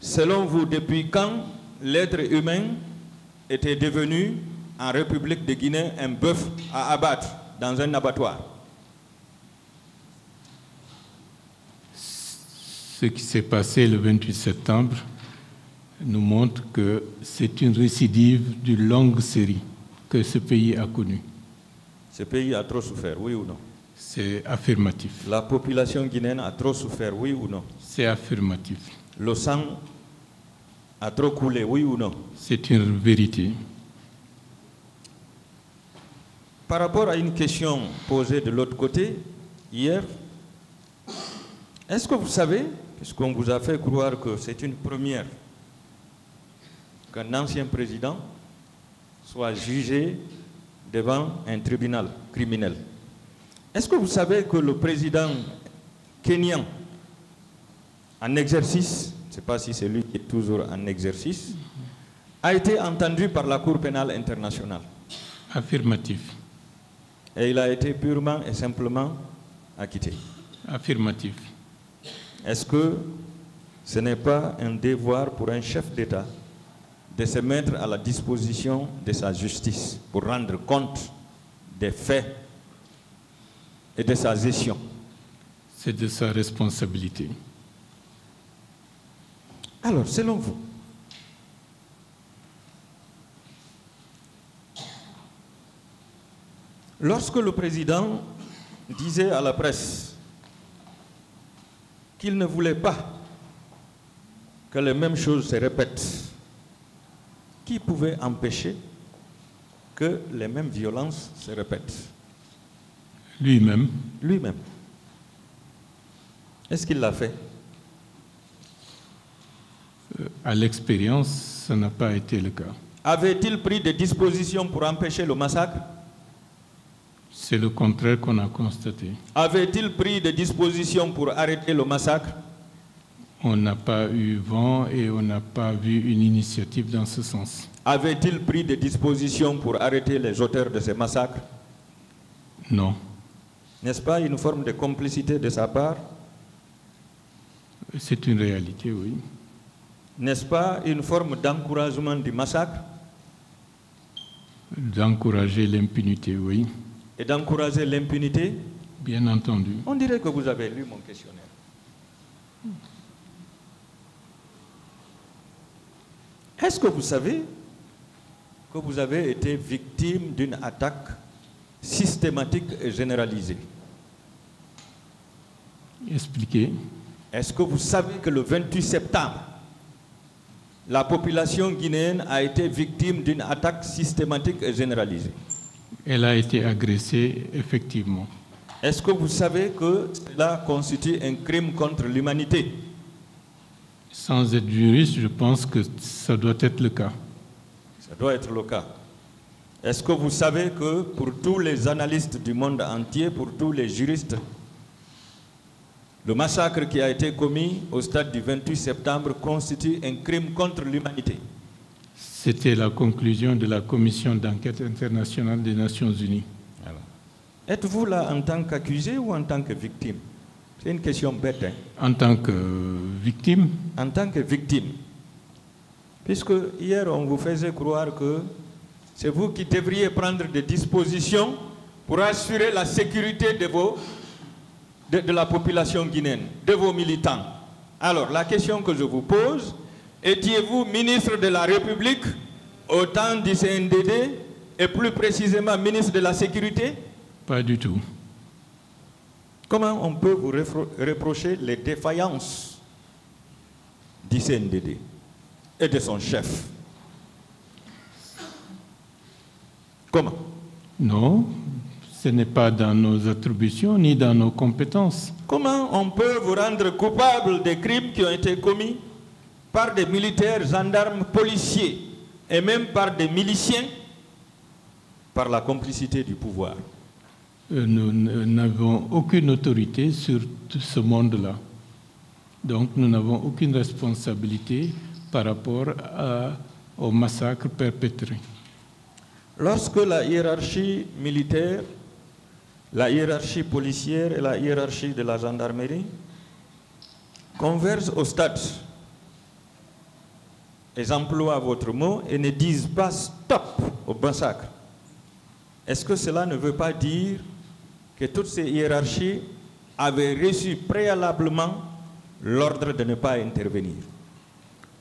Selon vous, depuis quand l'être humain était devenu, en République de Guinée, un bœuf à abattre dans un abattoir? Ce qui s'est passé le 28 septembre nous montre que c'est une récidive d'une longue série que ce pays a connue. Ce pays a trop souffert, oui ou non? C'est affirmatif. La population guinéenne a trop souffert, oui ou non? C'est affirmatif. Le sang a trop coulé, oui ou non? C'est une vérité. Par rapport à une question posée de l'autre côté, hier, est-ce que vous savez, puisqu'on vous a fait croire que c'est une première, qu'un ancien président soit jugé devant un tribunal criminel, est-ce que vous savez que le président kenyan en exercice, je ne sais pas si c'est lui qui est toujours en exercice, a été entendu par la Cour pénale internationale? Affirmatif. Et il a été purement et simplement acquitté. Affirmatif. Est-ce que ce n'est pas un devoir pour un chef d'État de se mettre à la disposition de sa justice pour rendre compte des faits et de sa gestion? C'est de sa responsabilité. Alors, selon vous, lorsque le président disait à la presse qu'il ne voulait pas que les mêmes choses se répètent, qui pouvait empêcher que les mêmes violences se répètent? Lui-même. Lui-même. Est-ce qu'il l'a fait? À l'expérience, ça n'a pas été le cas. Avait-il pris des dispositions pour empêcher le massacre? C'est le contraire qu'on a constaté. Avait-il pris des dispositions pour arrêter le massacre? On n'a pas eu vent et on n'a pas vu une initiative dans ce sens. Avait-il pris des dispositions pour arrêter les auteurs de ces massacres? Non. N'est-ce pas une forme de complicité de sa part? C'est une réalité, oui. N'est-ce pas une forme d'encouragement du massacre? D'encourager l'impunité, oui. Et d'encourager l'impunité? Bien entendu. On dirait que vous avez lu mon questionnaire. Est-ce que vous savez que vous avez été victime d'une attaque systématique et généralisée? Expliquez. Est-ce que vous savez que le 28 septembre, la population guinéenne a été victime d'une attaque systématique et généralisée? Elle a été agressée, effectivement. Est-ce que vous savez que cela constitue un crime contre l'humanité? Sans être juriste, je pense que ça doit être le cas. Ça doit être le cas. Est-ce que vous savez que pour tous les analystes du monde entier, pour tous les juristes, le massacre qui a été commis au stade du 28 septembre constitue un crime contre l'humanité? C'était la conclusion de la commission d'enquête internationale des Nations Unies. Êtes-vous là en tant qu'accusé ou en tant que victime? C'est une question bête. Hein? En tant que victime? En tant que victime. Puisque hier, on vous faisait croire que c'est vous qui devriez prendre des dispositions pour assurer la sécurité de la population guinéenne, de vos militants. Alors, la question que je vous pose, étiez-vous ministre de la République au temps du CNDD et plus précisément ministre de la Sécurité? Pas du tout. Comment on peut vous reprocher les défaillances du CNDD et de son chef? Comment? Non, ce n'est pas dans nos attributions ni dans nos compétences. Comment on peut vous rendre coupable des crimes qui ont été commis par des militaires, gendarmes, policiers et même par des miliciens par la complicité du pouvoir? Nous n'avons aucune autorité sur tout ce monde-là. Donc nous n'avons aucune responsabilité par rapport au massacre perpétré. Lorsque la hiérarchie militaire, la hiérarchie policière et la hiérarchie de la gendarmerie convergent au stade elles emploient votre mot et ne disent pas stop au massacre, est-ce que cela ne veut pas dire que toutes ces hiérarchies avaient reçu préalablement l'ordre de ne pas intervenir?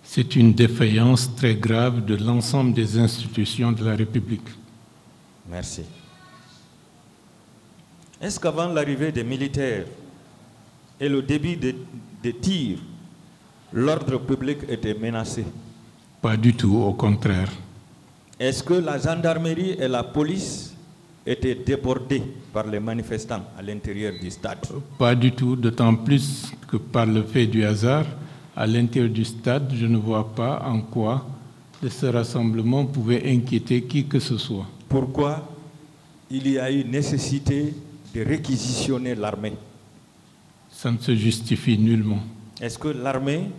C'est une défaillance très grave de l'ensemble des institutions de la République. Merci. Est-ce qu'avant l'arrivée des militaires et le début des tirs, l'ordre public était menacé? Pas du tout, au contraire. Est-ce que la gendarmerie et la police étaient débordées par les manifestants à l'intérieur du stade? Pas du tout, d'autant plus que par le fait du hasard, à l'intérieur du stade, je ne vois pas en quoi ce rassemblement pouvait inquiéter qui que ce soit. Pourquoi il y a eu nécessité de réquisitionner l'armée? Ça ne se justifie nullement. Est-ce que l'armée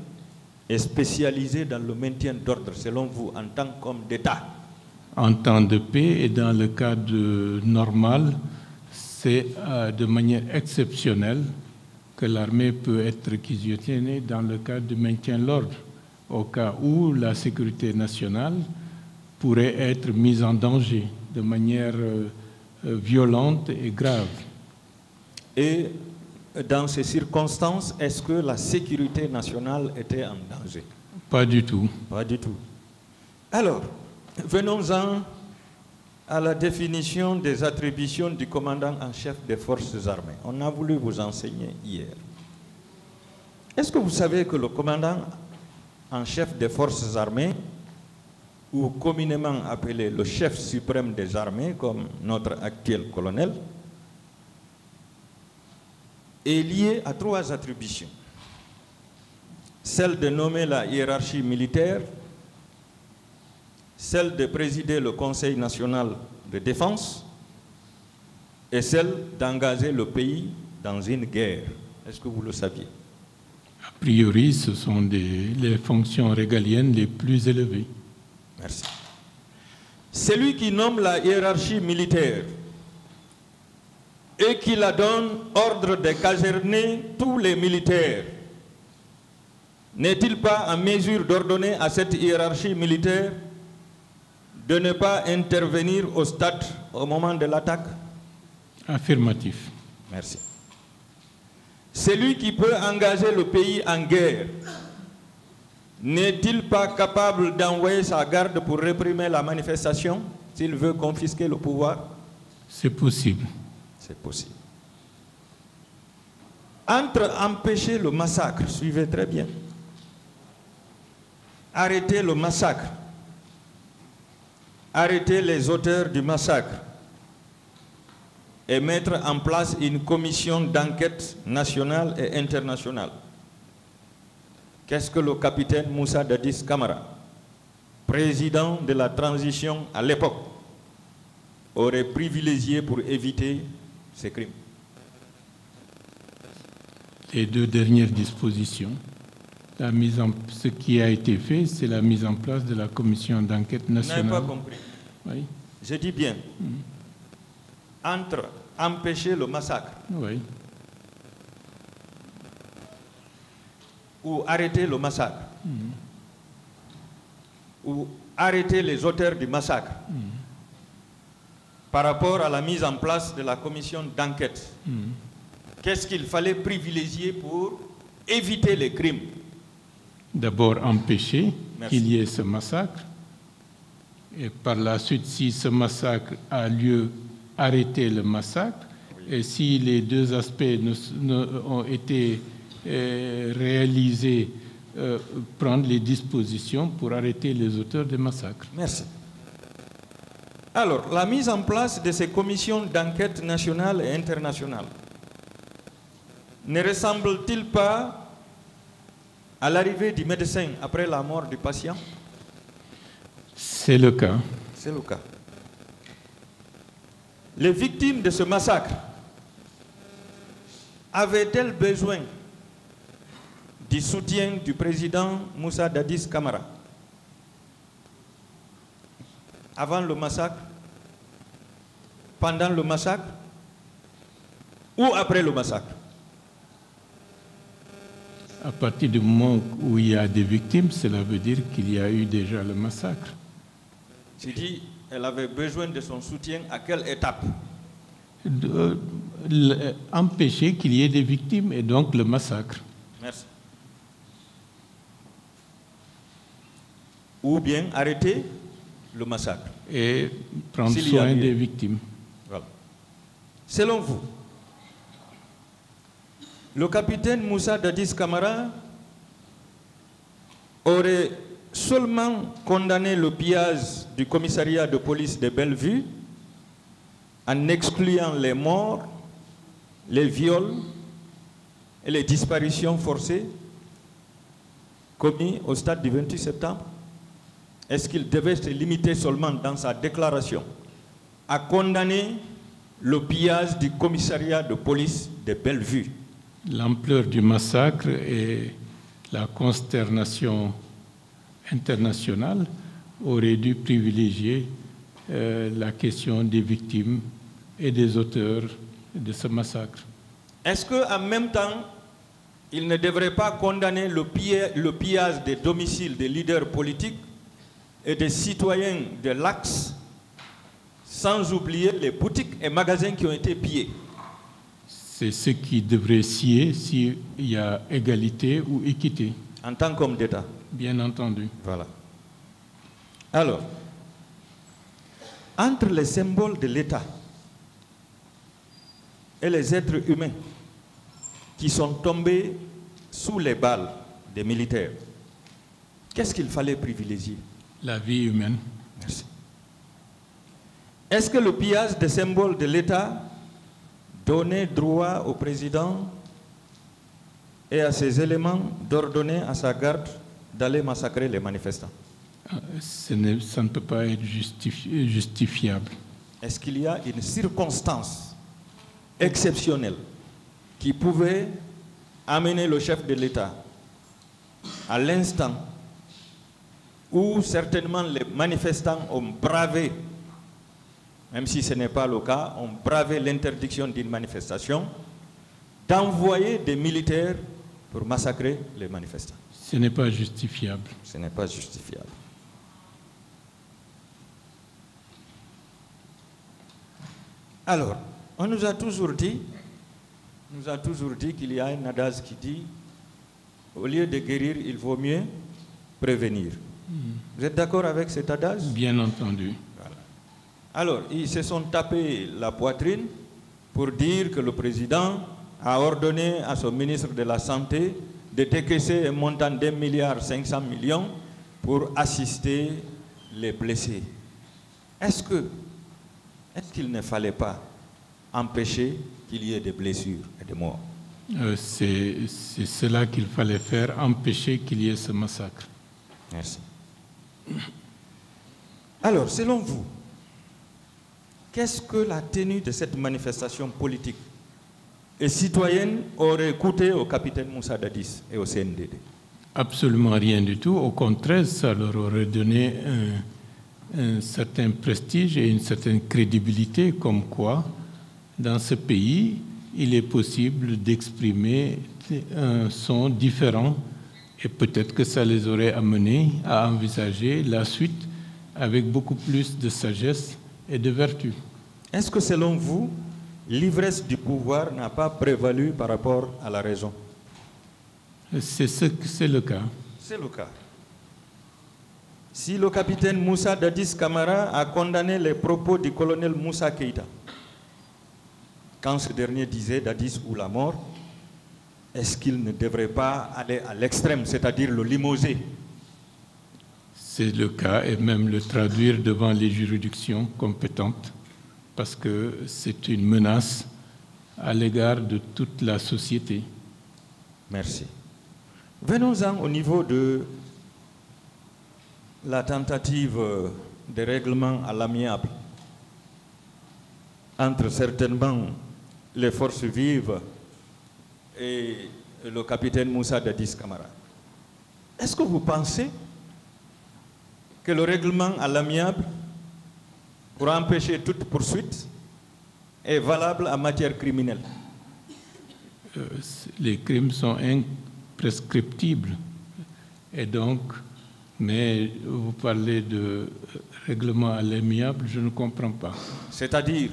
est spécialisée dans le maintien d'ordre, selon vous, en tant qu'homme d'État? En temps de paix et dans le cadre normal, c'est de manière exceptionnelle que l'armée peut être réquisitionnée dans le cadre du maintien de l'ordre, au cas où la sécurité nationale pourrait être mise en danger de manière violente et grave. Et dans ces circonstances, est-ce que la sécurité nationale était en danger? Pas du tout. Pas du tout. Alors, venons-en à la définition des attributions du commandant en chef des forces armées. On a voulu vous enseigner hier. Est-ce que vous savez que le commandant en chef des forces armées, ou communément appelé le chef suprême des armées, comme notre actuel colonel, est lié à 3 attributions. Celle de nommer la hiérarchie militaire, celle de présider le Conseil national de défense et celle d'engager le pays dans une guerre. Est-ce que vous le saviez? A priori, ce sont les fonctions régaliennes les plus élevées. Merci. Celui qui nomme la hiérarchie militaire et qui la donne ordre de caserner tous les militaires, n'est-il pas en mesure d'ordonner à cette hiérarchie militaire de ne pas intervenir au stade au moment de l'attaque? Affirmatif. Merci. Celui qui peut engager le pays en guerre, n'est-il pas capable d'envoyer sa garde pour réprimer la manifestation s'il veut confisquer le pouvoir? C'est possible. C'est possible. Entre empêcher le massacre, suivez très bien, arrêter le massacre, arrêter les auteurs du massacre et mettre en place une commission d'enquête nationale et internationale, qu'est-ce que le capitaine Moussa Dadis Camara, président de la transition à l'époque, aurait privilégié pour éviter ces crimes? Les 2 dernières dispositions. Ce qui a été fait, c'est la mise en place de la commission d'enquête nationale. Vous n'avez pas compris. Oui. Je dis bien, entre empêcher le massacre, Oui. ou arrêter le massacre, ou arrêter les auteurs du massacre, par rapport à la mise en place de la commission d'enquête, qu'est-ce qu'il fallait privilégier pour éviter les crimes? D'abord empêcher Merci. qu'il y ait ce massacre, et par la suite, si ce massacre a lieu, arrêter le massacre, et si les 2 aspects ont été réalisés, prendre les dispositions pour arrêter les auteurs des massacres. Merci. Alors, la mise en place de ces commissions d'enquête nationales et internationales ne ressemble-t-il pas à l'arrivée du médecin après la mort du patient? C'est le cas. C'est le cas. Les victimes de ce massacre avaient-elles besoin du soutien du président Moussa Dadis Camara avant le massacre, pendant le massacre ou après le massacre? À partir du moment où il y a des victimes, cela veut dire qu'il y a eu déjà le massacre. J'ai dit, elle avait besoin de son soutien à quelle étape? Empêcher qu'il y ait des victimes et donc le massacre. Merci. Ou bien arrêter le massacre. Et prendre soin des victimes. Voilà. Selon vous, le capitaine Moussa Dadis Camara aurait seulement condamné le pillage du commissariat de police de Bellevue en excluant les morts, les viols et les disparitions forcées commis au stade du 28 septembre? Est-ce qu'il devait se limiter seulement dans sa déclaration à condamner le pillage du commissariat de police de Bellevue? L'ampleur du massacre et la consternation internationale auraient dû privilégier la question des victimes et des auteurs de ce massacre. Est-ce qu'en même temps, il ne devrait pas condamner le pillage des domiciles des leaders politiques et des citoyens de l'Axe, sans oublier les boutiques et magasins qui ont été pillés? C'est ce qui devrait scier s'il y a égalité ou équité. En tant qu'homme d'État. Bien entendu. Voilà. Alors, entre les symboles de l'État et les êtres humains qui sont tombés sous les balles des militaires, qu'est-ce qu'il fallait privilégier? La vie humaine. Merci. Est-ce que le pillage des symboles de l'État donnait droit au président et à ses éléments d'ordonner à sa garde d'aller massacrer les manifestants? Ça ne peut pas être justifiable. Est-ce qu'il y a une circonstance exceptionnelle qui pouvait amener le chef de l'État à l'instant où certainement les manifestants ont bravé, même si ce n'est pas le cas, ont bravé l'interdiction d'une manifestation, d'envoyer des militaires pour massacrer les manifestants? Ce n'est pas justifiable. Ce n'est pas justifiable. Alors, on nous a toujours dit qu'il y a un adage qui dit, au lieu de guérir, il vaut mieux prévenir. Vous êtes d'accord avec cet adage? Bien entendu. Voilà. Alors, ils se sont tapés la poitrine pour dire que le président a ordonné à son ministre de la Santé de décaisser un montant d'1,5 milliard pour assister les blessés. Est-ce qu'il ne fallait pas empêcher qu'il y ait des blessures et des morts? C'est cela qu'il fallait faire, empêcher qu'il y ait ce massacre. Merci. Alors, selon vous, qu'est-ce que la tenue de cette manifestation politique et citoyenne aurait coûté au capitaine Moussa Dadis et au CNDD? Absolument rien du tout. Au contraire, ça leur aurait donné un certain prestige et une certaine crédibilité, comme quoi, dans ce pays, il est possible d'exprimer un son différent, et peut-être que ça les aurait amenés à envisager la suite avec beaucoup plus de sagesse et de vertu. Est-ce que selon vous, l'ivresse du pouvoir n'a pas prévalu par rapport à la raison? C'est le cas. C'est le cas. Si le capitaine Moussa Dadis Camara a condamné les propos du colonel Moussa Keïta, quand ce dernier disait Dadis ou la mort, est-ce qu'il ne devrait pas aller à l'extrême, c'est-à-dire le limoger? C'est le cas, et même le traduire devant les juridictions compétentes, parce que c'est une menace à l'égard de toute la société. Merci. Venons-en au niveau de la tentative de règlement à l'amiable entre certainement les forces vives et le capitaine Moussa Dadis Camara. Est-ce que vous pensez que le règlement à l'amiable pour empêcher toute poursuite est valable en matière criminelle? Les crimes sont prescriptible. Et donc, mais vous parlez de règlement à l'amiable, je ne comprends pas. C'est-à-dire,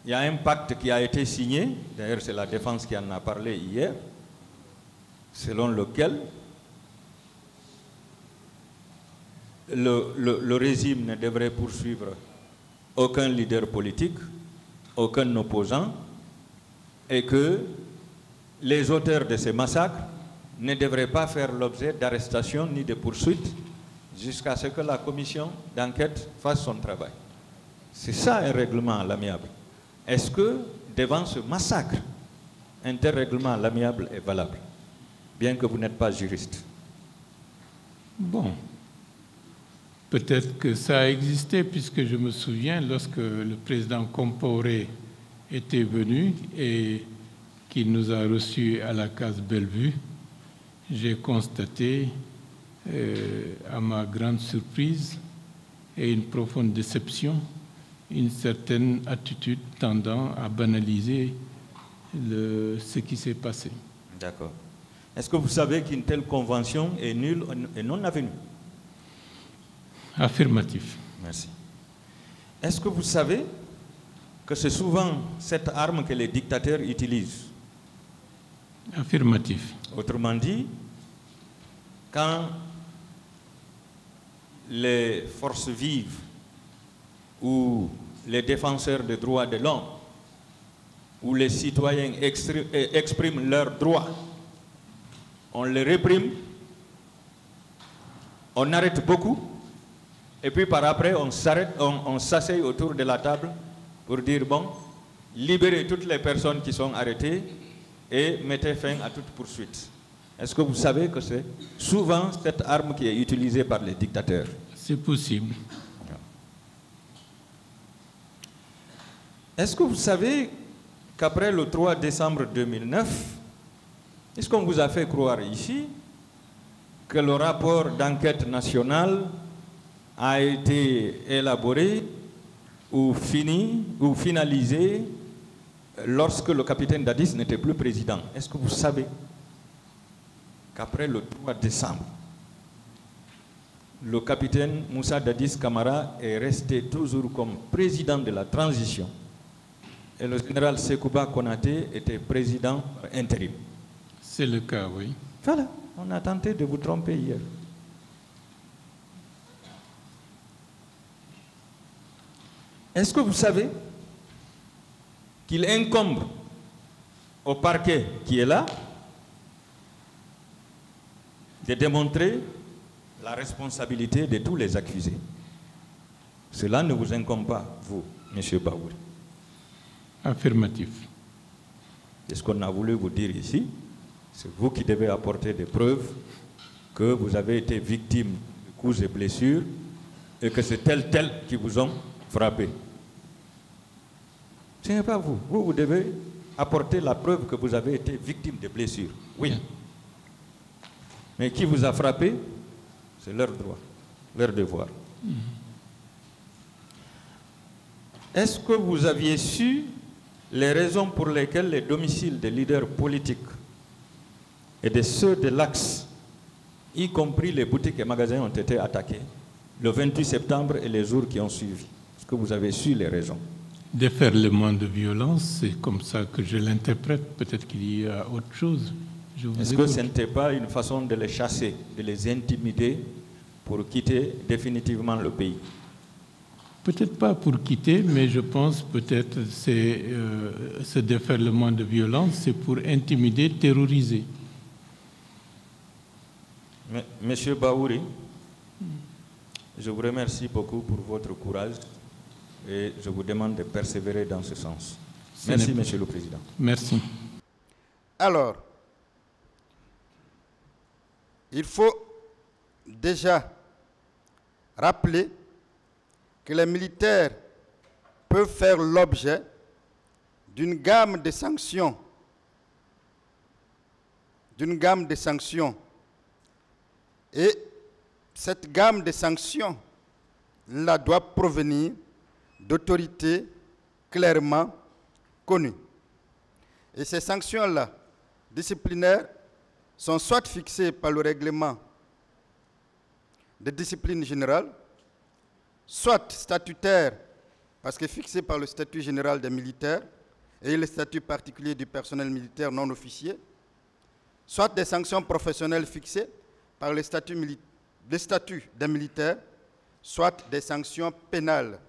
il y a un pacte qui a été signé, d'ailleurs c'est la défense qui en a parlé hier, selon lequel le régime ne devrait poursuivre aucun leader politique, aucun opposant, et que les auteurs de ces massacres ne devraient pas faire l'objet d'arrestation ni de poursuites jusqu'à ce que la commission d'enquête fasse son travail. C'est ça un règlement à l'amiable. Est-ce que devant ce massacre, un tel règlement à l'amiable est valable, bien que vous n'êtes pas juriste? Bon, peut-être que ça a existé, puisque je me souviens, lorsque le président Compaoré était venu et qu'il nous a reçus à la case Bellevue, j'ai constaté, à ma grande surprise et une profonde déception, une certaine attitude tendant à banaliser ce qui s'est passé. D'accord. Est-ce que vous savez qu'une telle convention est nulle et non avenue? Affirmatif. Merci. Est-ce que vous savez que c'est souvent cette arme que les dictateurs utilisent? Affirmatif. Autrement dit, quand les forces vives ou les défenseurs des droits de l'homme ou les citoyens expriment leurs droits, on les réprime, on arrête beaucoup, et puis par après on s'assied autour de la table pour dire bon, libérez toutes les personnes qui sont arrêtées et mettez fin à toute poursuite. Est-ce que vous savez que c'est souvent cette arme qui est utilisée par les dictateurs? C'est possible. Est-ce que vous savez qu'après le 3 décembre 2009, est-ce qu'on vous a fait croire ici que le rapport d'enquête nationale a été élaboré ou fini ou finalisé lorsque le capitaine Dadis n'était plus président? Est-ce que vous savez qu'après le 3 décembre, le capitaine Moussa Dadis Camara est resté toujours comme président de la transition et le général Sekouba Konaté était président intérim? C'est le cas, oui. Voilà, on a tenté de vous tromper hier. Est-ce que vous savez qu'il incombe au parquet qui est là de démontrer la responsabilité de tous les accusés? Cela ne vous incombe pas, vous, M. Baouri. Affirmatif. Et ce qu'on a voulu vous dire ici, c'est vous qui devez apporter des preuves que vous avez été victime de coups et blessures et que c'est tel qui vous ont frappé. Ce n'est pas vous. Vous devez apporter la preuve que vous avez été victime de blessures. Oui. Mais qui vous a frappé, c'est leur droit, leur devoir. Est-ce que vous aviez su les raisons pour lesquelles les domiciles des leaders politiques et de ceux de l'Axe, y compris les boutiques et magasins, ont été attaqués le 28 septembre et les jours qui ont suivi? Est-ce que vous avez su les raisons? Déferlement de violence, c'est comme ça que je l'interprète. Peut-être qu'il y a autre chose. Est-ce que ce n'était pas une façon de les chasser, de les intimider pour quitter définitivement le pays? Peut-être pas pour quitter, mais je pense peut-être c'est ce déferlement de violence, c'est pour intimider, terroriser. Monsieur Baouri, je vous remercie beaucoup pour votre courage et je vous demande de persévérer dans ce sens. Merci, Monsieur le Président. Merci. Alors, il faut déjà rappeler que les militaires peuvent faire l'objet d'une gamme de sanctions. Et cette gamme de sanctions là doit provenir d'autorités clairement connues. Et ces sanctions-là, disciplinaires, sont soit fixées par le règlement de discipline générale, soit statutaires, parce que fixées par le statut général des militaires et le statut particulier du personnel militaire non officier, soit des sanctions professionnelles fixées par le statut des militaires, soit des sanctions pénales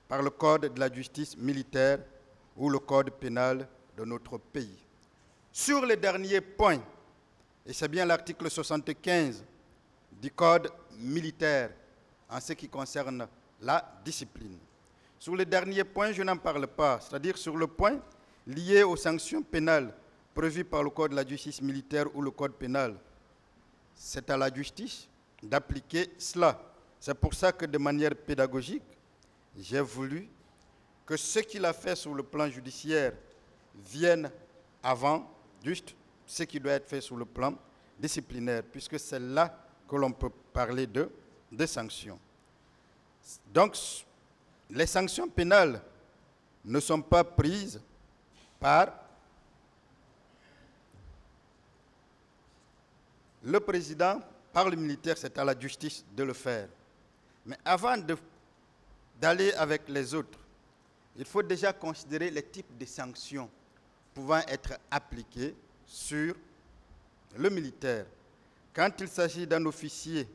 par le Code de la justice militaire ou le Code pénal de notre pays. Sur le dernier point, et c'est bien l'article 75 du Code militaire en ce qui concerne la discipline. Sur le dernier point, je n'en parle pas, c'est-à-dire sur le point lié aux sanctions pénales prévues par le Code de la justice militaire ou le Code pénal. C'est à la justice d'appliquer cela. C'est pour ça que de manière pédagogique, j'ai voulu que ce qu'il a fait sur le plan judiciaire vienne avant juste ce qui doit être fait sur le plan disciplinaire, puisque c'est là que l'on peut parler de sanctions. Donc, les sanctions pénales ne sont pas prises par le président, par le militaire, c'est à la justice de le faire. Mais avant d'aller avec les autres, il faut déjà considérer les types de sanctions pouvant être appliquées sur le militaire. Quand il s'agit d'un officier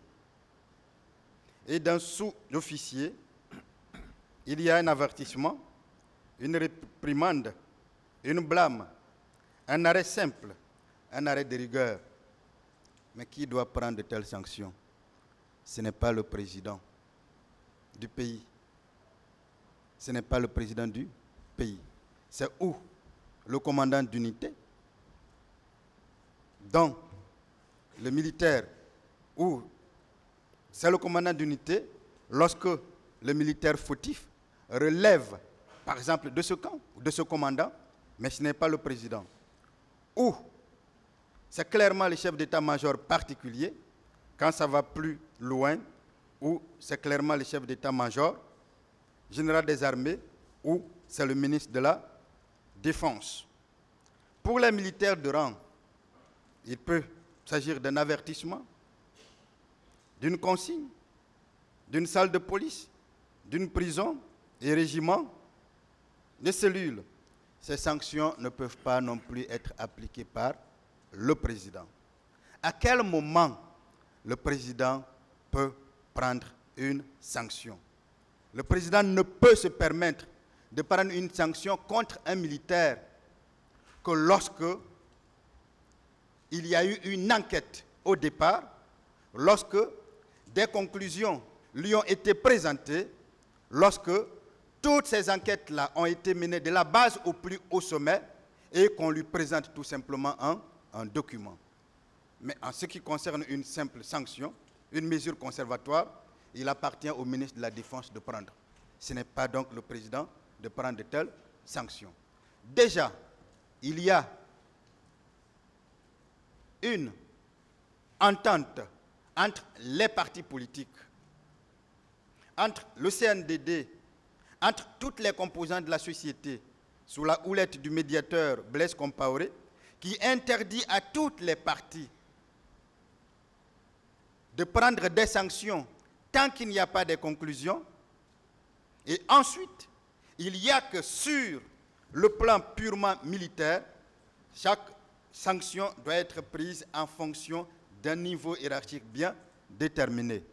et d'un sous-officier, il y a un avertissement, une réprimande, une blâme, un arrêt simple, un arrêt de rigueur. Mais qui doit prendre de telles sanctions? Ce n'est pas le président du pays. Ce n'est pas le président du pays. C'est où le commandant d'unité, donc le militaire, ou c'est le commandant d'unité lorsque le militaire fautif relève, par exemple, de ce camp, de ce commandant, mais ce n'est pas le président. Ou c'est clairement le chef d'état-major particulier, quand ça va plus loin, ou c'est clairement le chef d'état-major, général des armées, ou c'est le ministre de la Défense. Pour les militaires de rang, il peut s'agir d'un avertissement, d'une consigne, d'une salle de police, d'une prison et régiment, de cellules. Ces sanctions ne peuvent pas non plus être appliquées par le président. À quel moment le président peut prendre une sanction? Le président ne peut se permettre de prendre une sanction contre un militaire que lorsque il y a eu une enquête au départ, lorsque des conclusions lui ont été présentées, lorsque toutes ces enquêtes-là ont été menées de la base au plus haut sommet et qu'on lui présente tout simplement un document. Mais en ce qui concerne une simple sanction, une mesure conservatoire, il appartient au ministre de la Défense de prendre. Ce n'est pas donc le président de prendre de telles sanctions. Déjà, il y a une entente entre les partis politiques, entre le CNDD, entre toutes les composantes de la société, sous la houlette du médiateur Blaise Compaoré, qui interdit à toutes les parties de prendre des sanctions tant qu'il n'y a pas de conclusions. Et ensuite, il n'y a que sur le plan purement militaire, chaque sanction doit être prise en fonction d'un niveau hiérarchique bien déterminé.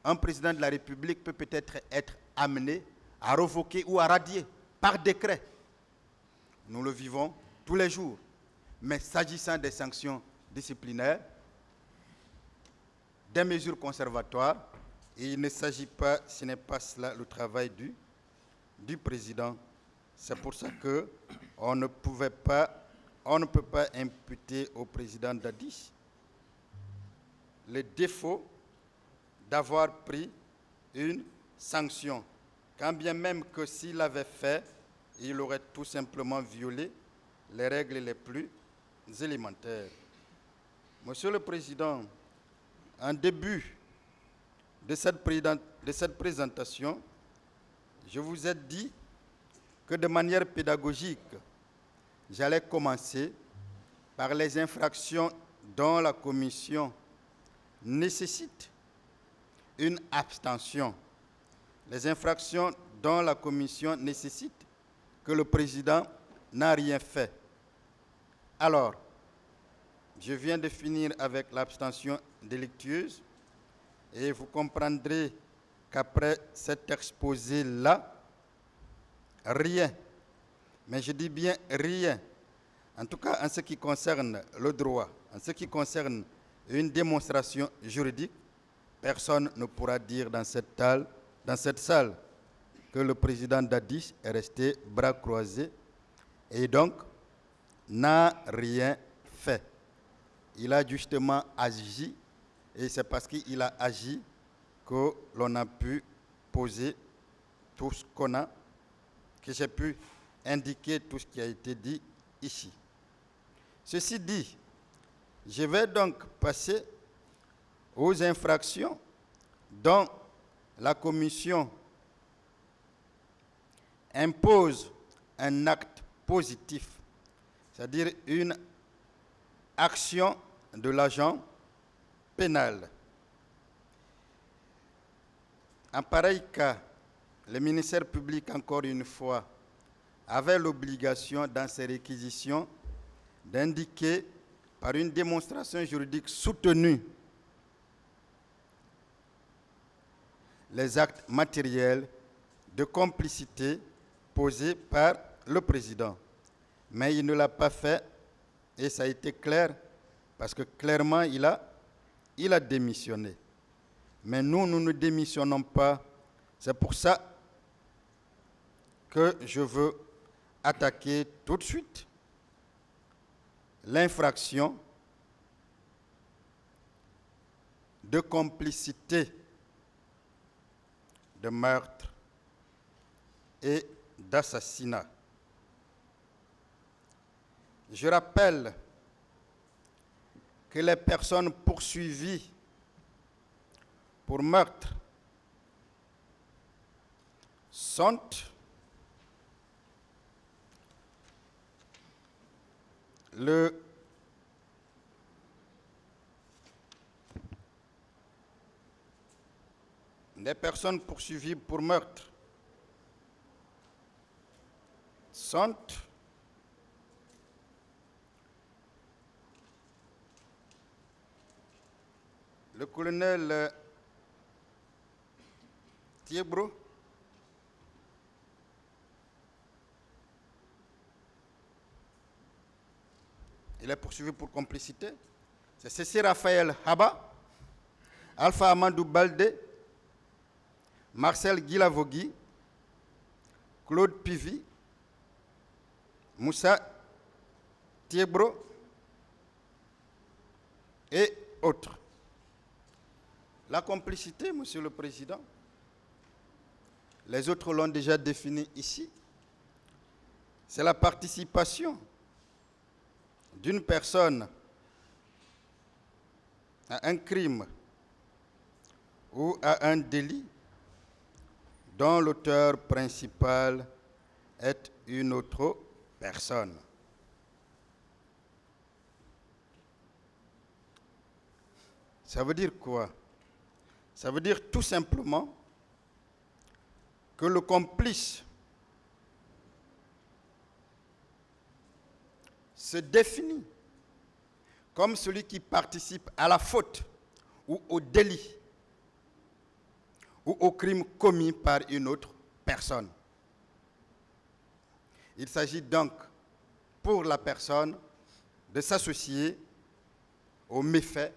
Un président de la République peut peut-être être amené à revoquer ou à radier par décret. Nous le vivons tous les jours. Mais s'agissant des sanctions disciplinaires, des mesures conservatoires, il ne s'agit pas, ce n'est pas cela le travail du président. C'est pour ça qu'on ne peut pas imputer au président Dadis le défaut d'avoir pris une sanction. Quand bien même que s'il l'avait fait, il aurait tout simplement violé les règles les plus élémentaires. Monsieur le Président, en début de cette présentation, je vous ai dit que de manière pédagogique, j'allais commencer par les infractions dont la commission nécessite une abstention, les infractions dont la commission nécessite que le président n'a rien fait. Alors, je viens de finir avec l'abstention délictueuse et vous comprendrez qu'après cet exposé-là, rien, mais je dis bien rien, en tout cas en ce qui concerne le droit, en ce qui concerne une démonstration juridique, personne ne pourra dire dans cette salle que le président Dadis est resté bras croisés et donc n'a rien fait. Il a justement agi et c'est parce qu'il a agi que l'on a pu poser tout ce qu'on a, que j'ai pu indiquer tout ce qui a été dit ici. Ceci dit, je vais donc passer aux infractions dont la commission impose un acte positif, c'est-à-dire une action de l'agent pénal. En pareil cas, le ministère public, encore une fois, avait l'obligation dans ses réquisitions d'indiquer par une démonstration juridique soutenue les actes matériels de complicité posés par le président. Mais il ne l'a pas fait et ça a été clair parce que clairement il a démissionné. Mais nous ne démissionnons pas. C'est pour ça que je veux attaquer tout de suite l'infraction de complicité de meurtre et d'assassinat. Je rappelle que les personnes poursuivies pour meurtre sont les personnes poursuivies pour meurtre sont le colonel Thiebro, il est poursuivi pour complicité. C'est Cécile Raphaël Haba, Alpha Amadou Baldé, Marcel Guilavogui, Claude Pivi, Moussa Thiebro et autres. La complicité, Monsieur le Président, les autres l'ont déjà défini ici, c'est la participation d'une personne à un crime ou à un délit dont l'auteur principal est une autre personne. Ça veut dire quoi? Ça veut dire tout simplement que le complice se définit comme celui qui participe à la faute ou au délit ou au crime commis par une autre personne. Il s'agit donc pour la personne de s'associer au méfait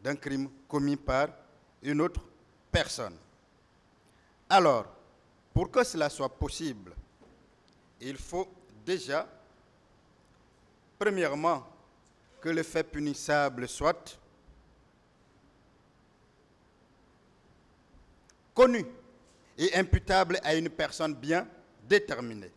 d'un crime commis par une autre personne. Alors, pour que cela soit possible, il faut déjà, premièrement, que le fait punissable soit connu et imputable à une personne bien déterminée.